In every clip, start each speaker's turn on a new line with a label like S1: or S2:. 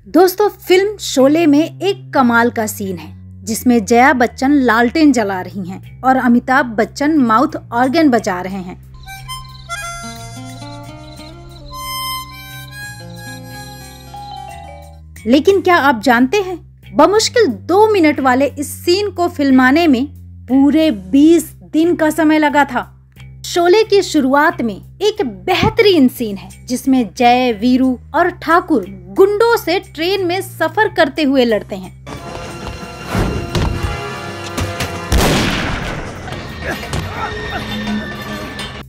S1: दोस्तों, फिल्म शोले में एक कमाल का सीन है जिसमें जया बच्चन लालटेन जला रही हैं और अमिताभ बच्चन माउथ ऑर्गन बजा रहे हैं। लेकिन क्या आप जानते हैं, बमुश्किल 2 मिनट वाले इस सीन को फिल्माने में पूरे 20 दिन का समय लगा था। शोले की शुरुआत में एक बेहतरीन सीन है जिसमें जय, वीरू और ठाकुर गुंडों से ट्रेन में सफर करते हुए लड़ते हैं।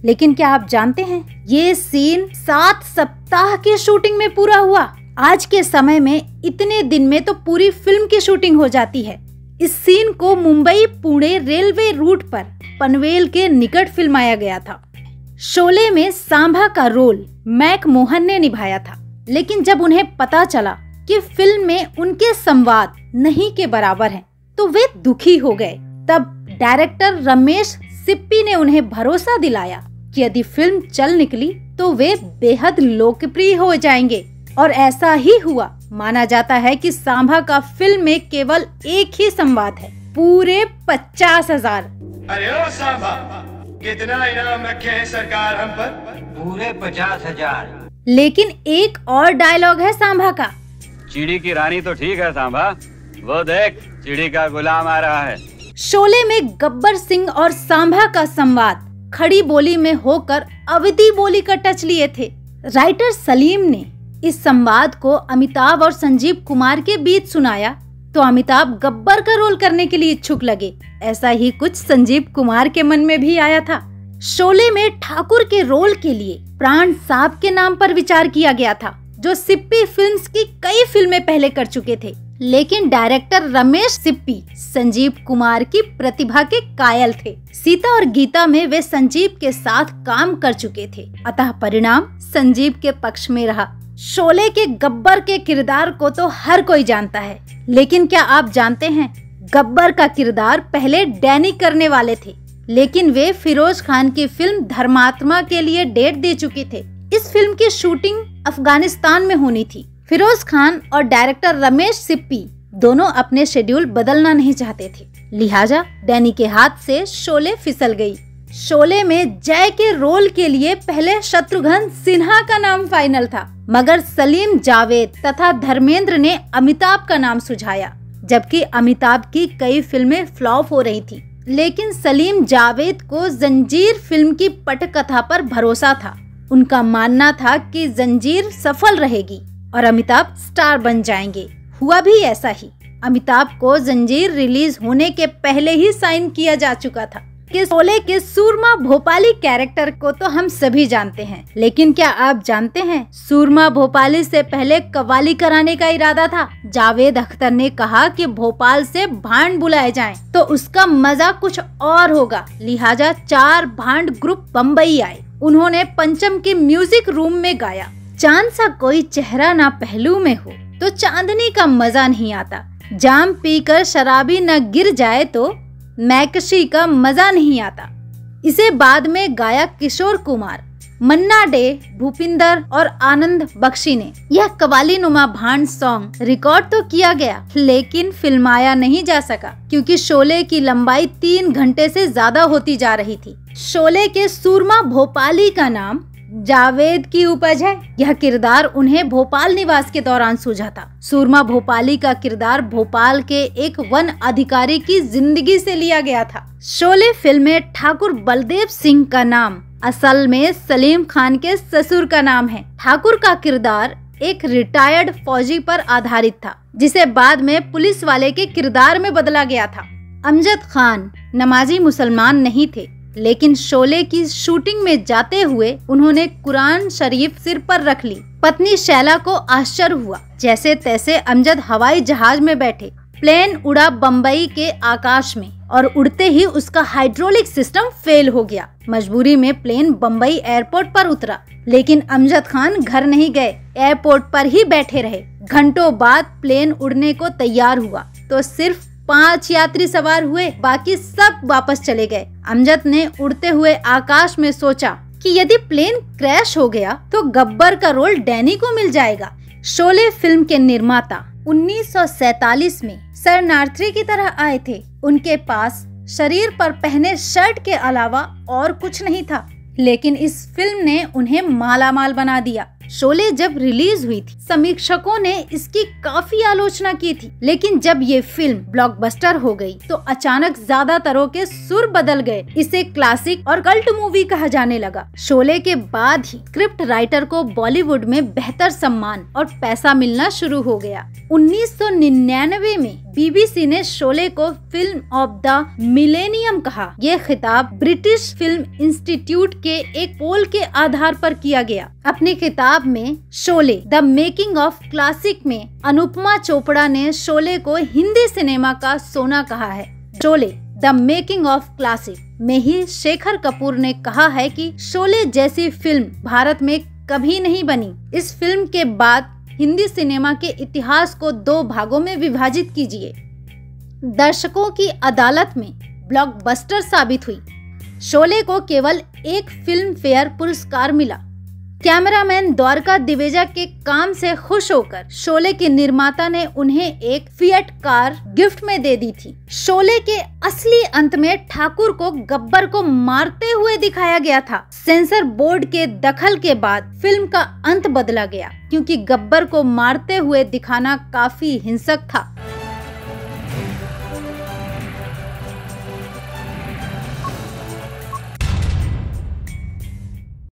S1: लेकिन क्या आप जानते हैं, ये सीन 7 सप्ताह की शूटिंग में पूरा हुआ। आज के समय में इतने दिन में तो पूरी फिल्म की शूटिंग हो जाती है। इस सीन को मुंबई पुणे रेलवे रूट पर पनवेल के निकट फिल्माया गया था। शोले में सांभा का रोल मैक मोहन ने निभाया था, लेकिन जब उन्हें पता चला कि फिल्म में उनके संवाद नहीं के बराबर हैं, तो वे दुखी हो गए। तब डायरेक्टर रमेश सिप्पी ने उन्हें भरोसा दिलाया कि यदि फिल्म चल निकली तो वे बेहद लोकप्रिय हो जाएंगे, और ऐसा ही हुआ। माना जाता है कि सांभा का फिल्म में केवल एक ही संवाद है, पूरे 50,000।
S2: अरे ओ सांभा, कितना इनाम रखे हैं सरकार हम पर?
S3: पूरे 50,000।
S1: लेकिन एक और डायलॉग है सांभा का।
S4: चिड़ी की रानी तो ठीक है सांभा, वो देख चिड़ी का गुलाम आ रहा है।
S1: शोले में गब्बर सिंह और सांभा का संवाद खड़ी बोली में होकर अवधी बोली का टच लिए थे। राइटर सलीम ने इस संवाद को अमिताभ और संजीव कुमार के बीच सुनाया तो अमिताभ गब्बर का रोल करने के लिए इच्छुक लगे। ऐसा ही कुछ संजीव कुमार के मन में भी आया था। शोले में ठाकुर के रोल के लिए प्राण साहब के नाम पर विचार किया गया था, जो सिप्पी फिल्म्स की कई फिल्में पहले कर चुके थे। लेकिन डायरेक्टर रमेश सिप्पी संजीव कुमार की प्रतिभा के कायल थे। सीता और गीता में वे संजीव के साथ काम कर चुके थे, अतः परिणाम संजीव के पक्ष में रहा। शोले के गब्बर के किरदार को तो हर कोई जानता है, लेकिन क्या आप जानते हैं, गब्बर का किरदार पहले डैनी करने वाले थे, लेकिन वे फिरोज खान की फिल्म धर्मात्मा के लिए डेट दे चुके थे। इस फिल्म की शूटिंग अफगानिस्तान में होनी थी। फिरोज खान और डायरेक्टर रमेश सिप्पी दोनों अपने शेड्यूल बदलना नहीं चाहते थे, लिहाजा डैनी के हाथ से शोले फिसल गई। शोले में जय के रोल के लिए पहले शत्रुघ्न सिन्हा का नाम फाइनल था, मगर सलीम जावेद तथा धर्मेंद्र ने अमिताभ का नाम सुझाया। जबकि अमिताभ की कई फिल्में फ्लॉप हो रही थी, लेकिन सलीम जावेद को जंजीर फिल्म की पटकथा पर भरोसा था। उनका मानना था कि जंजीर सफल रहेगी और अमिताभ स्टार बन जाएंगे। हुआ भी ऐसा ही। अमिताभ को जंजीर रिलीज होने के पहले ही साइन किया जा चुका था। कि शोले के सूरमा भोपाली कैरेक्टर को तो हम सभी जानते हैं, लेकिन क्या आप जानते हैं, सूरमा भोपाली से पहले कव्वाली कराने का इरादा था। जावेद अख्तर ने कहा कि भोपाल से भांड बुलाए जाएं, तो उसका मजा कुछ और होगा, लिहाजा 4 भांड ग्रुप बम्बई आए। उन्होंने पंचम के म्यूजिक रूम में गाया। चांद सा कोई चेहरा ना पहलू में हो तो चांदनी का मजा नहीं आता, जाम पीकर शराबी न गिर जाए तो मैकशी का मजा नहीं आता। इसे बाद में गाया किशोर कुमार, मन्ना डे, भूपिंदर और आनंद बख्शी ने। यह कव्वाली नुमा भांड सॉन्ग रिकॉर्ड तो किया गया, लेकिन फिल्माया नहीं जा सका क्योंकि शोले की लंबाई 3 घंटे से ज्यादा होती जा रही थी। शोले के सूरमा भोपाली का नाम जावेद की उपज है। यह किरदार उन्हें भोपाल निवास के दौरान सूझा था। सूरमा भोपाली का किरदार भोपाल के एक वन अधिकारी की जिंदगी से लिया गया था। शोले फिल्म में ठाकुर बलदेव सिंह का नाम असल में सलीम खान के ससुर का नाम है। ठाकुर का किरदार एक रिटायर्ड फौजी पर आधारित था, जिसे बाद में पुलिस वाले के किरदार में बदला गया था। अमजद खान नमाजी मुसलमान नहीं थे, लेकिन शोले की शूटिंग में जाते हुए उन्होंने कुरान शरीफ सिर पर रख ली। पत्नी शैला को आश्चर्य हुआ। जैसे तैसे अमजद हवाई जहाज में बैठे। प्लेन उड़ा बम्बई के आकाश में और उड़ते ही उसका हाइड्रोलिक सिस्टम फेल हो गया। मजबूरी में प्लेन बम्बई एयरपोर्ट पर उतरा, लेकिन अमजद खान घर नहीं गए, एयरपोर्ट पर ही बैठे रहे। घंटों बाद प्लेन उड़ने को तैयार हुआ तो सिर्फ 5 यात्री सवार हुए, बाकी सब वापस चले गए। अमजद ने उड़ते हुए आकाश में सोचा कि यदि प्लेन क्रैश हो गया तो गब्बर का रोल डैनी को मिल जाएगा, शोले फिल्म के निर्माता 1947 में शरणार्थी की तरह आए थे। उनके पास शरीर पर पहने शर्ट के अलावा और कुछ नहीं था, लेकिन इस फिल्म ने उन्हें मालामाल बना दिया। शोले जब रिलीज हुई थी, समीक्षकों ने इसकी काफी आलोचना की थी, लेकिन जब ये फिल्म ब्लॉकबस्टर हो गई तो अचानक ज्यादातरों के सुर बदल गए। इसे क्लासिक और कल्ट मूवी कहा जाने लगा। शोले के बाद ही स्क्रिप्ट राइटर को बॉलीवुड में बेहतर सम्मान और पैसा मिलना शुरू हो गया। 1999 में बीबीसी ने शोले को फिल्म ऑफ द मिलेनियम कहा। यह खिताब ब्रिटिश फिल्म इंस्टीट्यूट के एक पोल के आधार पर किया गया। अपनी किताब में Sholay the making of classic में अनुपमा चोपड़ा ने शोले को हिंदी सिनेमा का सोना कहा है। Sholay the making of classic में ही शेखर कपूर ने कहा है कि शोले जैसी फिल्म भारत में कभी नहीं बनी। इस फिल्म के बाद हिंदी सिनेमा के इतिहास को 2 भागों में विभाजित कीजिए। दर्शकों की अदालत में ब्लॉकबस्टर साबित हुई। शोले को केवल 1 फिल्म फेयर पुरस्कार मिला। कैमरामैन द्वारका दिवेजा के काम से खुश होकर शोले के निर्माता ने उन्हें एक फिएट कार गिफ्ट में दे दी थी। शोले के असली अंत में ठाकुर को गब्बर को मारते हुए दिखाया गया था। सेंसर बोर्ड के दखल के बाद फिल्म का अंत बदला गया, क्योंकि गब्बर को मारते हुए दिखाना काफी हिंसक था।